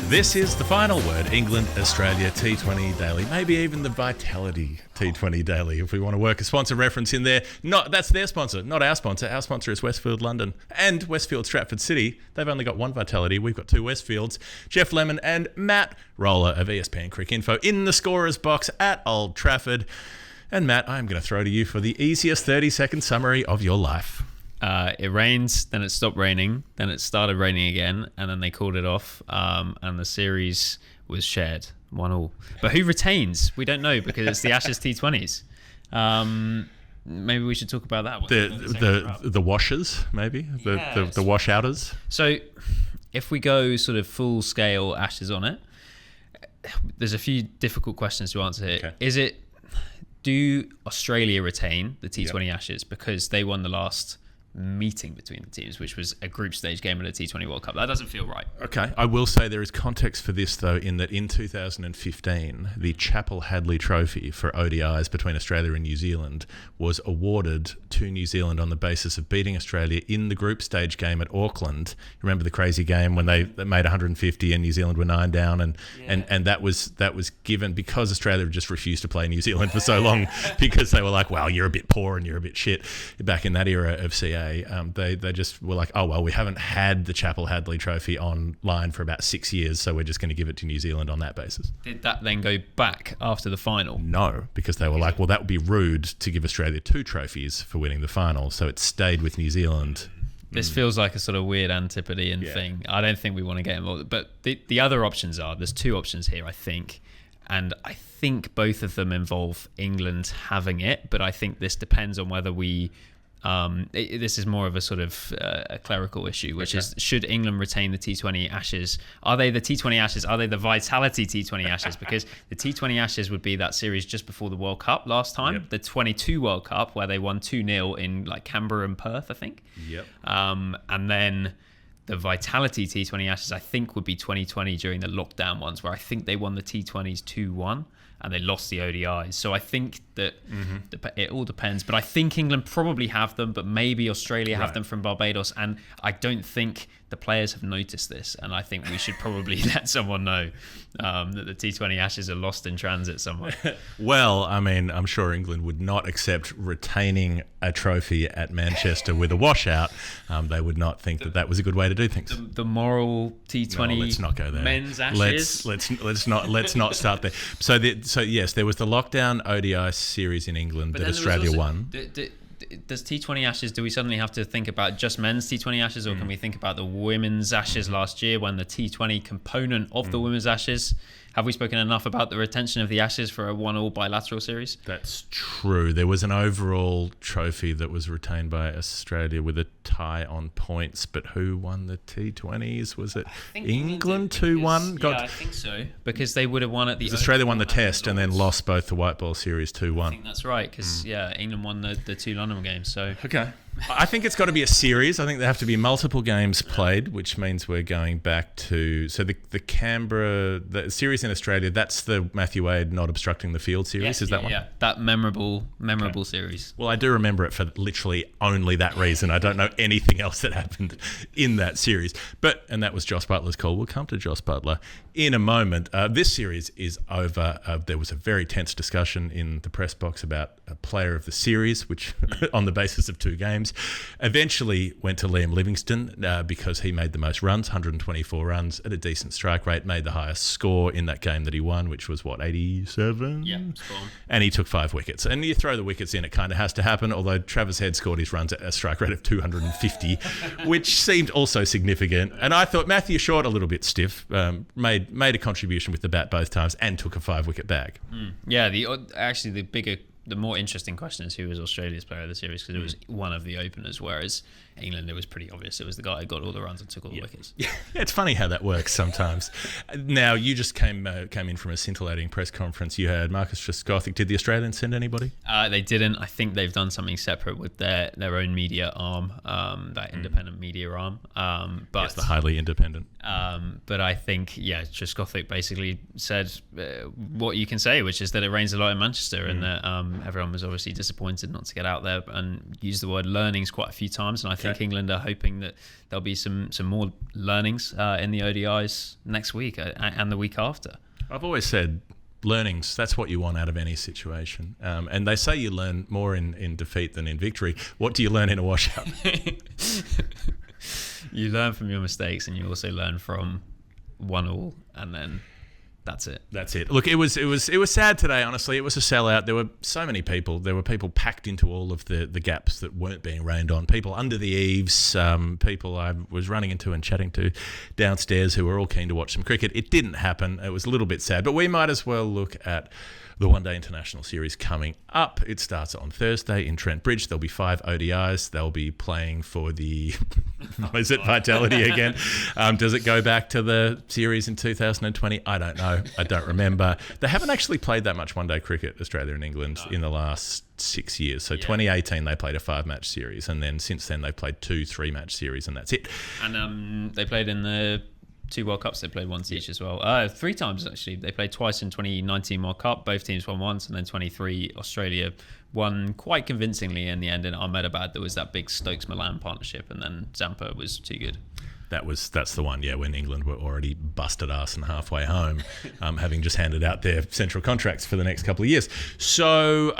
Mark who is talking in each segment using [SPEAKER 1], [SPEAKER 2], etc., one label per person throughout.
[SPEAKER 1] This is the final word, England, Australia, T20 Daily, maybe even the Vitality T20 Daily, if we want to work a sponsor reference in there. That's their sponsor, not our sponsor. Our sponsor is Westfield London and Westfield Stratford City. They've only got one Vitality. We've got two Westfields. Geoff Lemon and Matt Roller of ESPN Crick Info in the scorer's box at Old Trafford. And Matt, I'm going to throw to you for the easiest 30-second summary of your life.
[SPEAKER 2] It rains, then it stopped raining, then it started raining again, and then they called it off, and the series was shared 1-1. But who retains? We don't know, because it's the Ashes T20s. Maybe we should talk about that.
[SPEAKER 1] The washers, maybe? The washouters?
[SPEAKER 2] So if we go sort of full scale Ashes on it, there's a few difficult questions to answer here. Okay. Do Australia retain the T20 Ashes because they won the last meeting between the teams, which was a group stage game at a T20 World Cup? That doesn't feel right.
[SPEAKER 1] Okay, I will say there is context for this, though, in that in 2015, the Chappell Hadley Trophy for ODIs between Australia and New Zealand was awarded to New Zealand on the basis of beating Australia in the group stage game at Auckland. Remember the crazy game when they made 150 and New Zealand were 9 down, and that was given because Australia just refused to play New Zealand for so long because they were like, well, you're a bit poor and you're a bit shit back in that era of CA. They just were like, oh, well, we haven't had the Chappell Hadley Trophy online for about 6 years, so we're just going to give it to New Zealand on that basis.
[SPEAKER 2] Did that then go back after the final?
[SPEAKER 1] No, because they were like, well, that would be rude to give Australia 2 trophies for winning the final, so it stayed with New Zealand.
[SPEAKER 2] This feels like a sort of weird antipodean thing. I don't think we want to get involved. But the other options there's 2 options here, I think. And I think both of them involve England having it, but I think this depends on whether we... this is more of a sort of a clerical issue, which is, should England retain the T20 Ashes? Are they the T20 Ashes? Are they the Vitality T20 Ashes? Because the T20 Ashes would be that series just before the World Cup last time, the 22 World Cup, where they won 2-0 in like Canberra and Perth, I think. And then the Vitality T20 Ashes, I think, would be 2020 during the lockdown ones, where I think they won the T20s 2-1. And they lost the ODIs. So I think that it all depends. But I think England probably have them, but maybe Australia have them from Barbados. And I don't think the players have noticed this. And I think we should probably let someone know that the T20 Ashes are lost in transit somewhere.
[SPEAKER 1] Well, I mean, I'm sure England would not accept retaining a trophy at Manchester with a washout. They would not think that was a good way to do things.
[SPEAKER 2] The moral T20
[SPEAKER 1] let's not go there.
[SPEAKER 2] Men's Ashes.
[SPEAKER 1] Let's not start there. So yes, there was the lockdown ODI series in England that Australia won.
[SPEAKER 2] Does T20 Ashes, do we suddenly have to think about just men's T20 Ashes, or can we think about the women's Ashes last year when the T20 component of the women's Ashes? Have we spoken enough about the retention of the Ashes for a 1-1 bilateral series?
[SPEAKER 1] That's true. There was an overall trophy that was retained by Australia with a tie on points, but who won the T20s? Was it England 2-1?
[SPEAKER 2] Yeah, I think so. Because they would have won at the...
[SPEAKER 1] Australia won the test and then lost both the white ball series 2-1.
[SPEAKER 2] I think that's right, because England won the 2 London games. So
[SPEAKER 1] okay. I think it's got to be a series. I think there have to be multiple games played, which means we're going back to... So the Canberra... The series in Australia, that's the Matthew Wade not obstructing the field series, is that one?
[SPEAKER 2] Yeah, that memorable series.
[SPEAKER 1] Well, I do remember it for literally only that reason. I don't know anything else that happened in that series. And that was Joss Butler's call. We'll come to Joss Butler in a moment. This series is over. There was a very tense discussion in the press box about a player of the series, which on the basis of 2 games, eventually went to Liam Livingstone because he made the most runs, 124 runs at a decent strike rate, made the highest score in that game that he won, which was, 87?
[SPEAKER 2] Yeah,
[SPEAKER 1] and he took 5 wickets. And you throw the wickets in, it kind of has to happen, although Travis Head scored his runs at a strike rate of 250, which seemed also significant. And I thought Matthew Short, a little bit stiff, made a contribution with the bat both times and took a 5-wicket bag.
[SPEAKER 2] Yeah, the more interesting question is who was Australia's player of the series, because it was one of the openers, whereas England, it was pretty obvious. It was the guy who got all the runs and took all the wickets.
[SPEAKER 1] Yeah, it's funny how that works sometimes. Now, you just came in from a scintillating press conference. You heard Marcus Trescothick. Did the Australians send anybody?
[SPEAKER 2] They didn't. I think they've done something separate with their own media arm, that independent media arm. But
[SPEAKER 1] yes, the highly independent.
[SPEAKER 2] But I think, Trescothick basically said what you can say, which is that it rains a lot in Manchester and that Everyone was obviously disappointed not to get out there, and used the word learnings quite a few times. And I think England are hoping that there'll be some more learnings in the ODIs next week and the week after.
[SPEAKER 1] I've always said learnings, that's what you want out of any situation. And they say you learn more in defeat than in victory. What do you learn in a washout?
[SPEAKER 2] You learn from your mistakes, and you also learn from 1-1, and then that's it. Look,
[SPEAKER 1] it was sad today, honestly. It was a sellout. There were so many people. There were people packed into all of the gaps that weren't being rained on. People under the eaves, people I was running into and chatting to downstairs who were all keen to watch some cricket. It didn't happen. It was a little bit sad, but we might as well look at the one-day international series coming up. It starts on Thursday in Trent Bridge. There'll be 5 ODIs. They'll be playing for the is it Vitality again? Does it go back to the series in 2020? I don't know. I don't remember. They haven't actually played that much one-day cricket, Australia and England, in the last 6 years. So 2018 they played a 5-match series, and then since then they've played 2 3-match series, and that's it.
[SPEAKER 2] And they played in the 2 World Cups. They played once each as well. 3 times actually. They played twice in 2019 World Cup. Both teams won once, and then 23 Australia won quite convincingly in the end in Ahmedabad. There was that big Stokes-Milan partnership, and then Zampa was too good.
[SPEAKER 1] That's the one, when England were already busted ass and halfway home, having just handed out their central contracts for the next couple of years. So,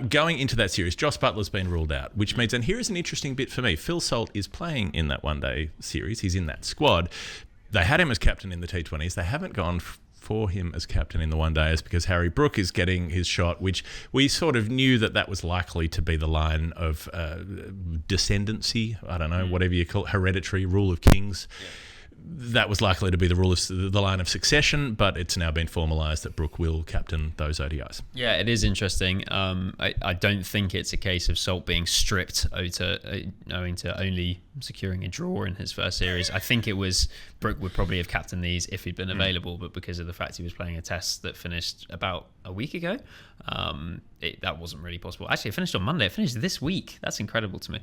[SPEAKER 1] going into that series, Josh Buttler's been ruled out, which means, and here is an interesting bit for me, Phil Salt is playing in that one-day series. He's in that squad. They had him as captain in the T20s. They haven't gone for him as captain in the one-days because Harry Brook is getting his shot, which we sort of knew that was likely to be the line of descendancy. I don't know, whatever you call it, hereditary, rule of kings. Yeah. That was likely to be the line of succession, but it's now been formalised that Brook will captain those ODIs.
[SPEAKER 2] Yeah, it is interesting. I don't think it's a case of Salt being stripped owing to only securing a draw in his first series. I think it was Brook would probably have captained these if he'd been available, but because of the fact he was playing a test that finished about a week ago, that wasn't really possible. Actually, it finished on Monday. It finished this week. That's incredible to me.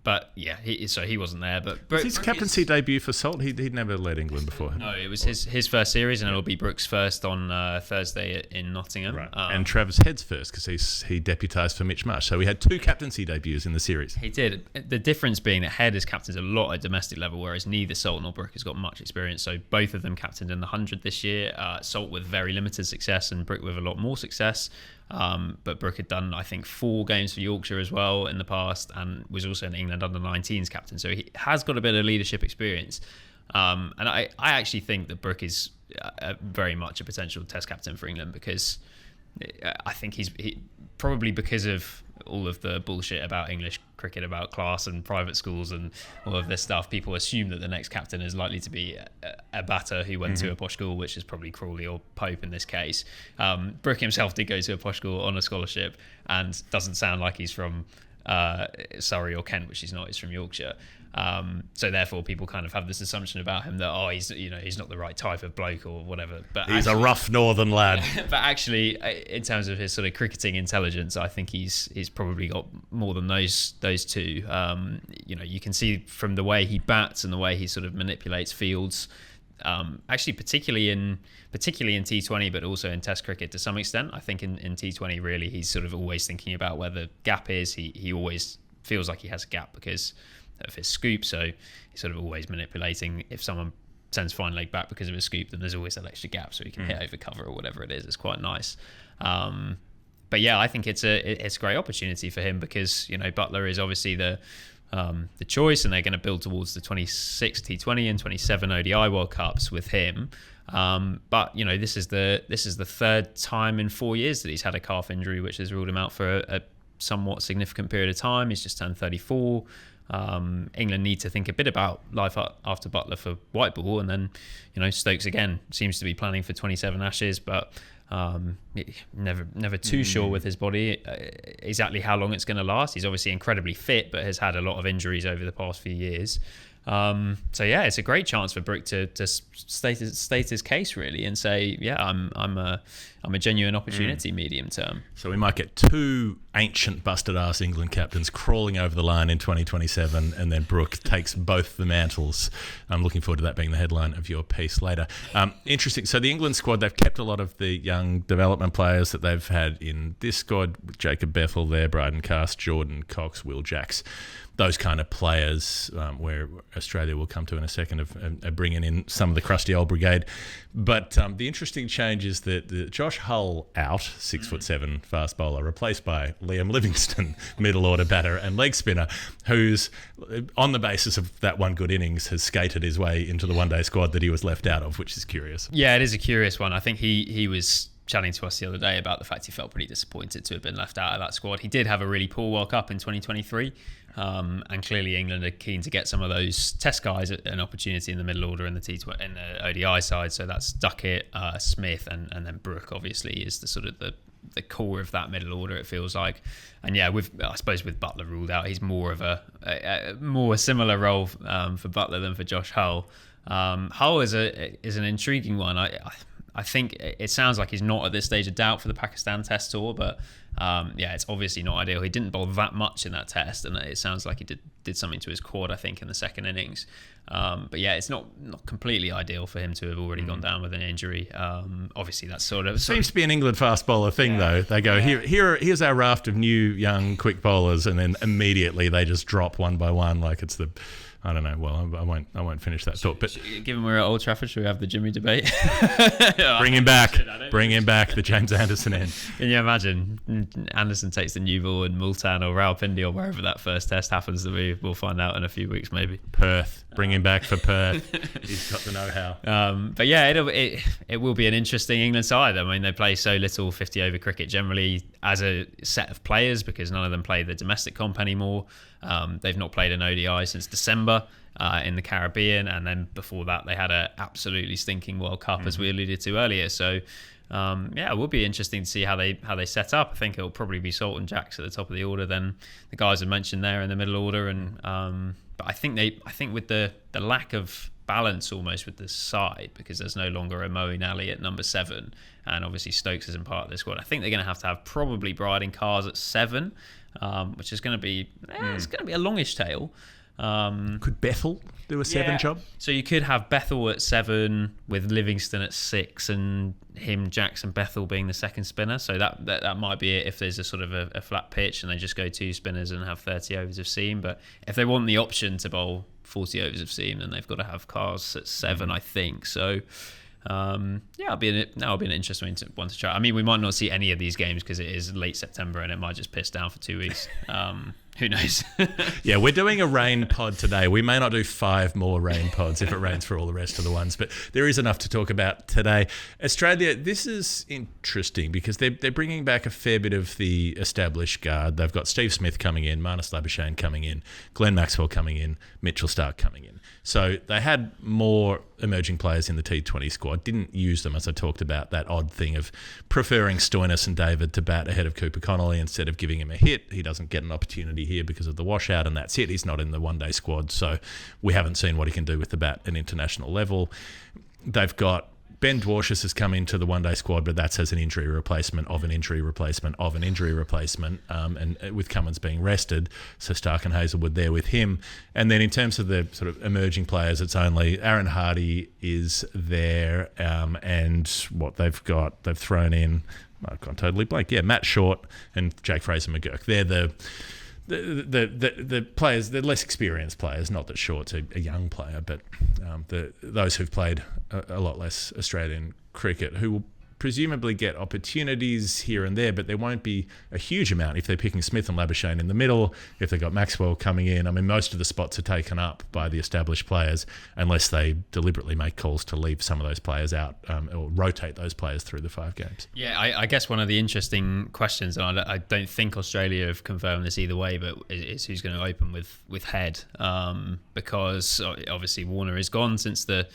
[SPEAKER 2] But yeah, he wasn't there. But
[SPEAKER 1] Brooke, his captaincy debut for Salt, he'd never led England before.
[SPEAKER 2] No, it was his first series, and it'll be Brooks' first on Thursday in Nottingham. Right.
[SPEAKER 1] And Travis Head's first because he deputised for Mitch Marsh. So we had 2 captaincy debuts in the series.
[SPEAKER 2] He did. The difference being that Head has captained a lot at domestic level, whereas neither Salt nor Brook has got much experience. So both of them captained in the 100 this year. Salt with very limited success, and Brook with a lot more success. But Brook had done, I think, 4 games for Yorkshire as well in the past, and was also an England under-19s captain, so he has got a bit of leadership experience. And I actually think that Brook is very much a potential test captain for England, because I think he probably, because of all of the bullshit about English cricket, about class and private schools and all of this stuff, people assume that the next captain is likely to be a batter who went to a posh school, which is probably Crawley or Pope in this case. Brook himself did go to a posh school on a scholarship and doesn't sound like he's from Surrey or Kent, which he's not. He's from Yorkshire. So therefore people kind of have this assumption about him that he's not the right type of bloke or whatever. But
[SPEAKER 1] he's a rough northern lad.
[SPEAKER 2] But actually, in terms of his sort of cricketing intelligence, I think he's probably got more than those 2. You can see from the way he bats and the way he sort of manipulates fields. Actually, particularly in T20, but also in Test cricket to some extent. I think in T20, really, he's sort of always thinking about where the gap is. He always feels like he has a gap because of his scoop, so he's sort of always manipulating. If someone sends fine leg back because of his scoop, then there's always that extra gap so he can hit over cover or whatever it is. It's quite nice. But yeah, I think it's a great opportunity for him because Buttler is obviously the choice, and they're going to build towards the 26 T20 and 27 ODI World Cups with him. But this is the 3rd time in 4 years that he's had a calf injury, which has ruled him out for a somewhat significant period of time. He's just turned 34. England need to think a bit about life after Buttler for white ball, and then Stokes again seems to be planning for 27 Ashes, but never too sure with his body exactly how long it's going to last. He's obviously incredibly fit, but has had a lot of injuries over the past few years. So yeah, it's a great chance for Brook to state his case really and say, yeah, I'm a genuine opportunity medium term.
[SPEAKER 1] So we might get two ancient busted ass England captains crawling over the line in 2027, and then Brook takes both the mantles. I'm looking forward to that being the headline of your piece later. Interesting. So the England squad, they've kept a lot of the young development players that they've had in this squad, with Jacob Bethel there, Bryden Cast, Jordan Cox, Will Jacks. Those kind of players, where Australia will come to in a second, of bringing in some of the crusty old brigade. But the interesting change is that Josh Hull out, 6'7" fast bowler, replaced by Liam Livingstone, middle order batter and leg spinner, who's, on the basis of that one good innings, has skated his way into the one-day squad that he was left out of, which is curious.
[SPEAKER 2] Yeah, it is a curious one. I think he was chatting to us the other day about the fact he felt pretty disappointed to have been left out of that squad. He did have a really poor World Cup in 2023. And clearly England are keen to get some of those test guys an opportunity in the middle order in the ODI side. So that's Duckett, Smith, and then Brook obviously is the sort of the core of that middle order, it feels like. And yeah, I suppose with Butler ruled out, he's more of a more similar role for Butler than for Josh Hull. Hull is an intriguing one. I think it sounds like he's not at this stage of doubt for the Pakistan Test tour, but yeah, it's obviously not ideal. He didn't bowl that much in that test, and it sounds like he did something to his quad, I think, in the second innings. But yeah, it's not completely ideal for him to have already gone down with an injury. Obviously, that's
[SPEAKER 1] seems to be an England fast bowler thing, though. They go, here's our raft of new young quick bowlers, and then immediately they just drop one by one, like it's the. I don't know. Well, I won't finish that thought. But
[SPEAKER 2] given we're at Old Trafford, should we have the Jimmy debate?
[SPEAKER 1] Bring him back. Bring him back. The James Anderson end.
[SPEAKER 2] Can you imagine? Anderson takes the new ball in Multan or Rawalpindi or wherever that first test happens to be. We'll find out in a few weeks, maybe.
[SPEAKER 1] Perth. Bring him back for Perth. He's got the know-how.
[SPEAKER 2] But yeah, it will be an interesting England side. I mean, they play so little 50-over cricket generally as a set of players because none of them play the domestic comp anymore. They've not played an ODI since December in the Caribbean, and then before that they had an absolutely stinking World Cup, as we alluded to earlier. So yeah, it will be interesting to see how they set up. I think it'll probably be Salt and Jacks at the top of the order, then the guys I mentioned there in the middle order, and but I think with the lack of balance almost with the side, because there's no longer a Moeen Ali at number 7, and obviously Stokes isn't part of this squad. I think they're going to have probably Bryden Cars at 7, which is going to be it's going to be a longish tail.
[SPEAKER 1] Could Bethel do a 7 job? So
[SPEAKER 2] you could have Bethel at 7 with Livingston at 6, and him, Jackson, Bethel being the second spinner. So that might be it if there's a sort of a flat pitch and they just go 2 spinners and have 30 overs of seam. But if they want the option to bowl 40 overs of seam, then they've got to have Cars at 7, I think. So yeah, that'll be an interesting one to try. I mean, we might not see any of these games because it is late September and it might just piss down for 2 weeks. Who knows?
[SPEAKER 1] Yeah, we're doing a rain pod today. We may not do 5 more rain pods if it rains for all the rest of the ones, but there is enough to talk about today. Australia, this is interesting because they're bringing back a fair bit of the established guard. They've got Steve Smith coming in, Marnus Labuschagne coming in, Glenn Maxwell coming in, Mitchell Starc coming in. So they had more emerging players in the T20 squad, didn't use them, as I talked about, that odd thing of preferring Stoinis and David to bat ahead of Cooper Connolly instead of giving him a hit. He doesn't get an opportunity here because of the washout, and that's it. He's not in the one-day squad, so we haven't seen what he can do with the bat at international level. They've got Ben Dwarshuis has come into the one-day squad, but that's as an injury replacement of an injury replacement of an injury replacement, and with Cummins being rested, so Starc and Hazelwood there with him. And then in terms of the sort of emerging players, it's only Aaron Hardy is there, and what they've thrown in, I've gone totally blank. Yeah, Matt Short and Jake Fraser-McGurk. They're the players, the less experienced players. Not that Short's a young player, but those who've played a lot less Australian cricket, who will presumably get opportunities here and there, but there won't be a huge amount if they're picking Smith and Labuschagne in the middle, if they've got Maxwell coming in. I mean, most of the spots are taken up by the established players unless they deliberately make calls to leave some of those players out or rotate those players through the 5 games.
[SPEAKER 2] Yeah, I guess one of the interesting questions, and I don't think Australia have confirmed this either way, but is who's going to open with Head, because obviously Warner is gone since the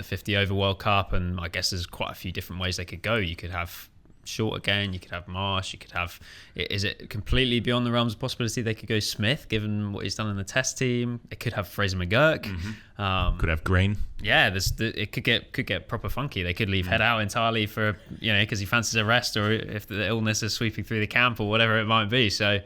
[SPEAKER 2] 50 over World Cup, and I guess there's quite a few different ways they could go. You could have Short again. You could have Marsh. You could have. Is it completely beyond the realms of possibility they could go Smith, given what he's done in the Test team? It could have Fraser McGurk.
[SPEAKER 1] Could have Green.
[SPEAKER 2] Yeah, it could get proper funky. They could leave Head out entirely for because he fancies a rest, or if the illness is sweeping through the camp or whatever it might be. So.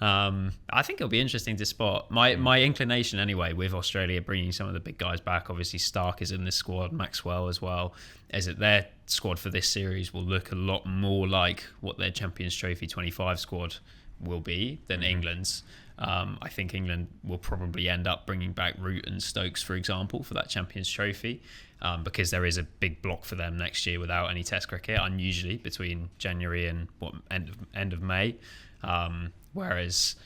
[SPEAKER 2] I think it'll be interesting to spot. My inclination anyway with Australia bringing some of the big guys back, obviously Stark is in this squad, Maxwell as well, is that their squad for this series will look a lot more like what their Champions Trophy 25 squad will be than England's. I think England will probably end up bringing back Root and Stokes, for example, for that Champions Trophy, because there is a big block for them next year without any Test cricket, unusually between January and end of May. Whereas,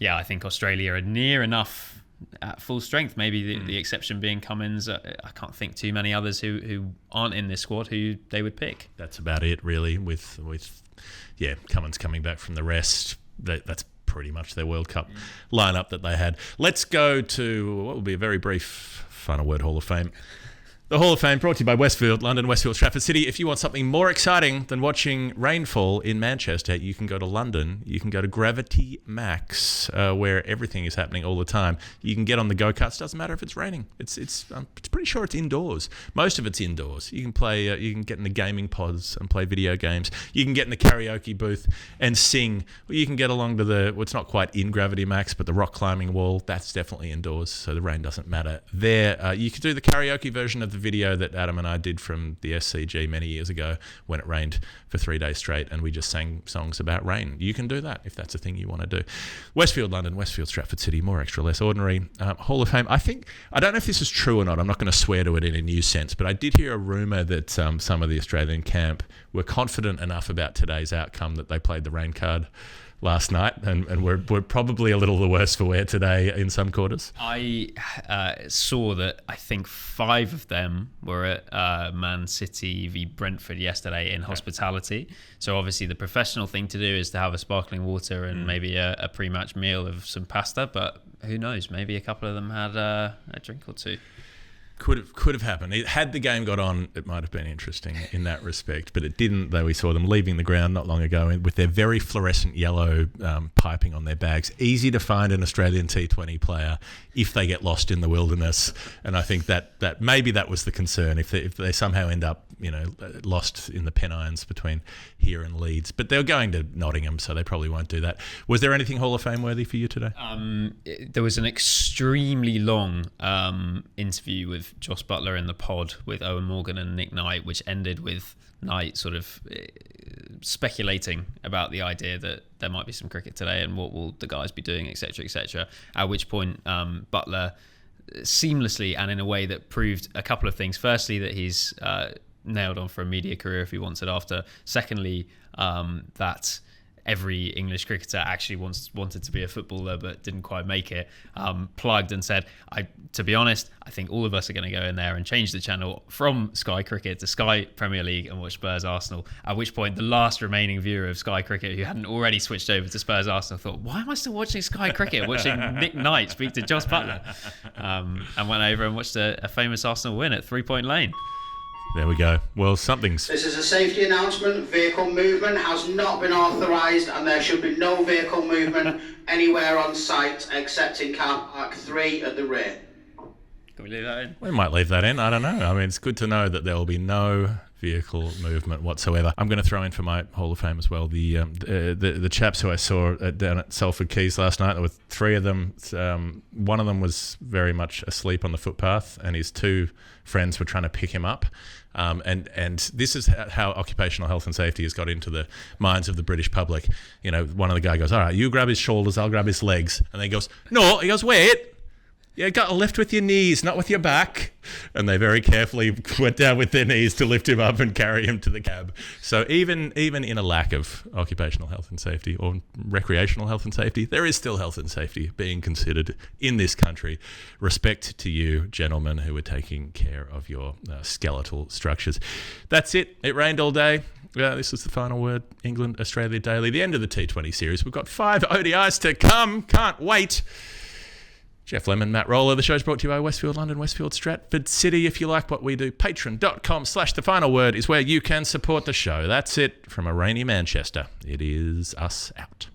[SPEAKER 2] I think Australia are near enough at full strength. Maybe the exception being Cummins. I can't think too many others who aren't in this squad who they would pick.
[SPEAKER 1] That's about it, really. With Cummins coming back from the rest. That's pretty much their World Cup lineup that they had. Let's go to what will be a very brief final word Hall of Fame. The Hall of Fame brought to you by Westfield, London, Westfield, Stratford City. If you want something more exciting than watching rainfall in Manchester, you can go to London. You can go to Gravity Max, where everything is happening all the time. You can get on the go-karts. Doesn't matter if it's raining. It's pretty sure it's indoors. Most of it's indoors. You can play. You can get in the gaming pods and play video games. You can get in the karaoke booth and sing. You can get along to it's not quite in Gravity Max, but the rock climbing wall. That's definitely indoors, so the rain doesn't matter there. You could do the karaoke version of the video that Adam and I did from the SCG many years ago when it rained for 3 days straight and we just sang songs about rain. You can do that if that's a thing you want to do. Westfield, London, Westfield, Stratford City, more extra, less ordinary. Hall of Fame. I don't know if this is true or not. I'm not going to swear to it in a news sense, but I did hear a rumour that some of the Australian camp were confident enough about today's outcome that they played the rain card last night and we're probably a little the worse for wear today in some quarters.
[SPEAKER 2] I saw that I think 5 of them were at Man City v Brentford yesterday in hospitality. So obviously the professional thing to do is to have a sparkling water and maybe a pre-match meal of some pasta, but who knows, maybe a couple of them had a drink or two.
[SPEAKER 1] Could have happened. Had the game got on, it might have been interesting in that respect, but it didn't, though we saw them leaving the ground not long ago with their very fluorescent yellow piping on their bags. Easy to find an Australian T20 player if they get lost in the wilderness, and I think that maybe that was the concern, if they somehow end up lost in the Pennines between here and Leeds. But they're going to Nottingham, so they probably won't do that. Was there anything Hall of Fame worthy for you today?
[SPEAKER 2] There was an extremely long interview with Joss Butler in the pod with Owen Morgan and Nick Knight, which ended with Knight sort of speculating about the idea that there might be some cricket today and what will the guys be doing, etc., etc. At which point Butler seamlessly and in a way that proved a couple of things. Firstly, that he's nailed on for a media career if he wants it after. Secondly, that every English cricketer actually wanted to be a footballer but didn't quite make it, plugged and said, to be honest, I think all of us are going to go in there and change the channel from Sky Cricket to Sky Premier League and watch Spurs Arsenal. At which point the last remaining viewer of Sky Cricket who hadn't already switched over to Spurs Arsenal thought, why am I still watching Sky Cricket, watching Nick Knight speak to Joss Butler? And went over and watched a famous Arsenal win at 3 Point Lane.
[SPEAKER 1] There we go. Well, something's...
[SPEAKER 3] This is a safety announcement. Vehicle movement has not been authorised and there should be no vehicle movement anywhere on site except in car park 3 at the rear.
[SPEAKER 2] Can we leave that in?
[SPEAKER 1] We might leave that in. I don't know. I mean, it's good to know that there will be no vehicle movement whatsoever. I'm going to throw in for my Hall of Fame as well the chaps who I saw down at Salford Quays last night. There were 3 of them. One of them was very much asleep on the footpath and his 2 friends were trying to pick him up. And this is how occupational health and safety has got into the minds of the British public. One of the guy goes, all right, you grab his shoulders, I'll grab his legs. And then he goes, no, wait. You got to lift with your knees, not with your back. And they very carefully went down with their knees to lift him up and carry him to the cab. So even in a lack of occupational health and safety or recreational health and safety, there is still health and safety being considered in this country. Respect to you, gentlemen, who are taking care of your skeletal structures. That's it. It rained all day. This is the final word. England, Australia Daily. The end of the T20 series. We've got 5 ODIs to come. Can't wait. Geoff Lemon, Matt Roller. The show's brought to you by Westfield London, Westfield Stratford City. If you like what we do, patreon.com/thefinalword is where you can support the show. That's it from a rainy Manchester. It is us out.